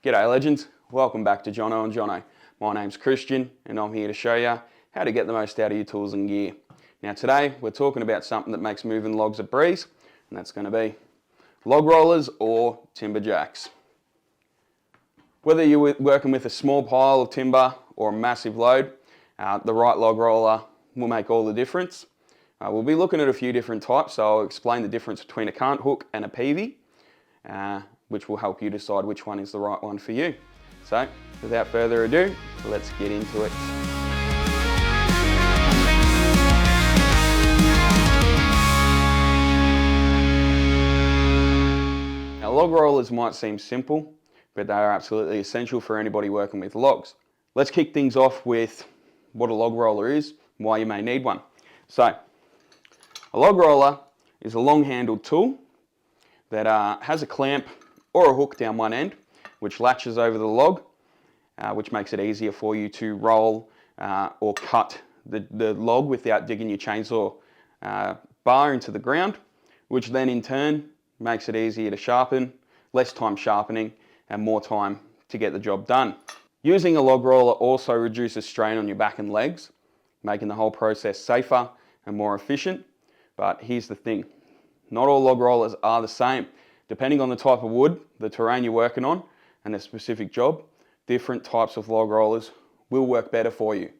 G'day legends, welcome back to Jono Johno. My name's Christian and I'm here to show you how to get the most out of your tools and gear. Now today we're talking about something that makes moving logs a breeze, and that's going to be log rollers or timberjacks. Whether you're working with a small pile of timber or a massive load, the right log roller will make all the difference. We'll be looking at a few different types, so I'll explain the difference between a Cant Hook and a Peavey, which will help you decide which one is the right one for you. So, without further ado, let's get into it. Now, log rollers might seem simple, but they are absolutely essential for anybody working with logs. Let's kick things off with what a log roller is and why you may need one. So, a log roller is a long-handled tool that has a clamp or a hook down one end, which latches over the log, which makes it easier for you to roll or cut the log without digging your chainsaw bar into the ground, which then in turn makes it easier to sharpen, less time sharpening, and more time to get the job done. Using a log roller also reduces strain on your back and legs, making the whole process safer and more efficient. But here's the thing, not all log rollers are the same. Depending on the type of wood, the terrain you're working on, and the specific job, different types of log rollers will work better for you.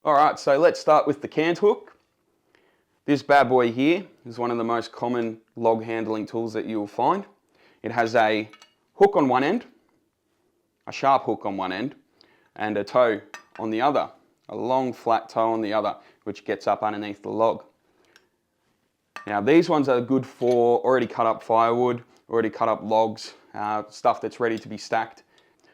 Alright, so let's start with the Cant Hook. This bad boy here is one of the most common log handling tools that you'll find. It has a hook on one end, a sharp hook on one end, and a toe on the other, a long flat toe on the other, which gets up underneath the log. Now these ones are good for already cut up firewood, already cut up logs, stuff that's ready to be stacked.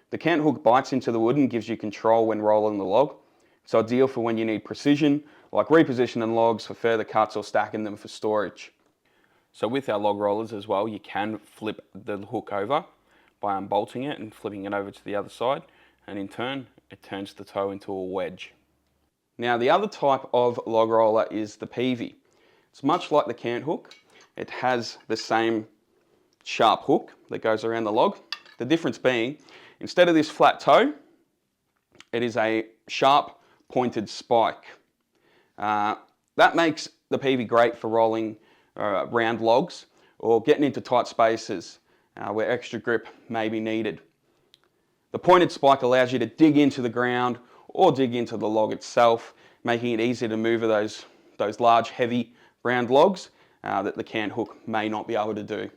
The Cant Hook bites into the wood and gives you control when rolling the log. It's ideal for when you need precision, like repositioning logs for further cuts or stacking them for storage. So with our log rollers as well, you can flip the hook over by unbolting it and flipping it over to the other side, and in turn it turns the toe into a wedge. Now the other type of log roller is the Peavey. It's much like the Cant Hook. It has the same sharp hook that goes around the log. The difference being, instead of this flat toe, it is a sharp pointed spike. That makes the Peavey great for rolling round logs or getting into tight spaces where extra grip may be needed. The pointed spike allows you to dig into the ground or dig into the log itself, making it easier to move those large, heavy round logs that the Cant Hook may not be able to do.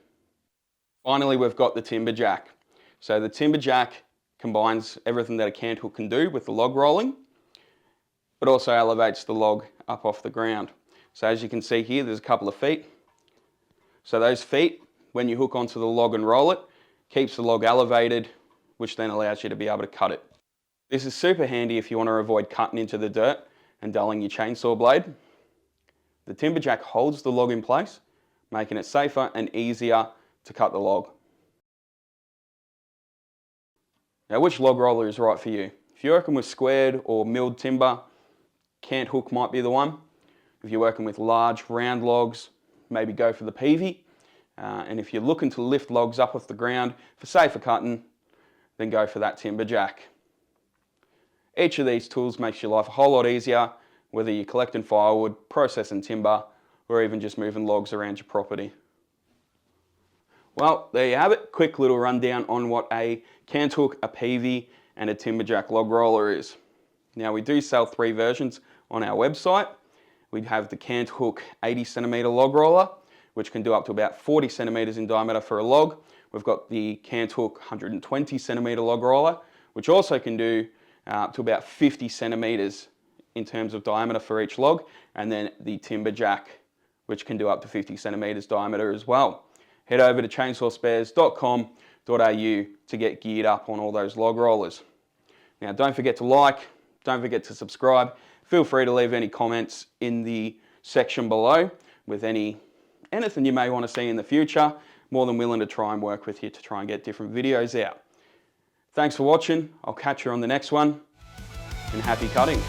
Finally, we've got the Timberjack. So the Timberjack combines everything that a Cant Hook can do with the log rolling, but also elevates the log up off the ground. So as you can see here, there's a couple of feet. So those feet, when you hook onto the log and roll it, keeps the log elevated, which then allows you to be able to cut it. This is super handy if you want to avoid cutting into the dirt and dulling your chainsaw blade. The Timberjack holds the log in place, making it safer and easier to cut the log. Now, which log roller is right for you? If you're working with squared or milled timber, Cant Hook might be the one. If you're working with large round logs, maybe go for the Peavey. And if you're looking to lift logs up off the ground for safer cutting, then go for that Timberjack. Each of these tools makes your life a whole lot easier, whether you're collecting firewood, processing timber, or even just moving logs around your property. Well, there you have it. Quick little rundown on what a Cant Hook, a Peavey, and a Timberjack log roller is. Now we do sell 3 versions on our website. We have the Cant Hook 80cm log roller, which can do up to about 40 centimeters in diameter for a log. We've got the Cant Hook 120cm log roller, which also can do up to about 50 centimeters in terms of diameter for each log, and then the Timberjack, which can do up to 50 centimeters diameter as well. Head over to chainsawspares.com.au to get geared up on all those log rollers. Now don't forget to like, don't forget to subscribe. Feel free to leave any comments in the section below with anything you may want to see in the future. More than willing to try and work with you to try and get different videos out. Thanks for watching. I'll catch you on the next one, and happy cutting.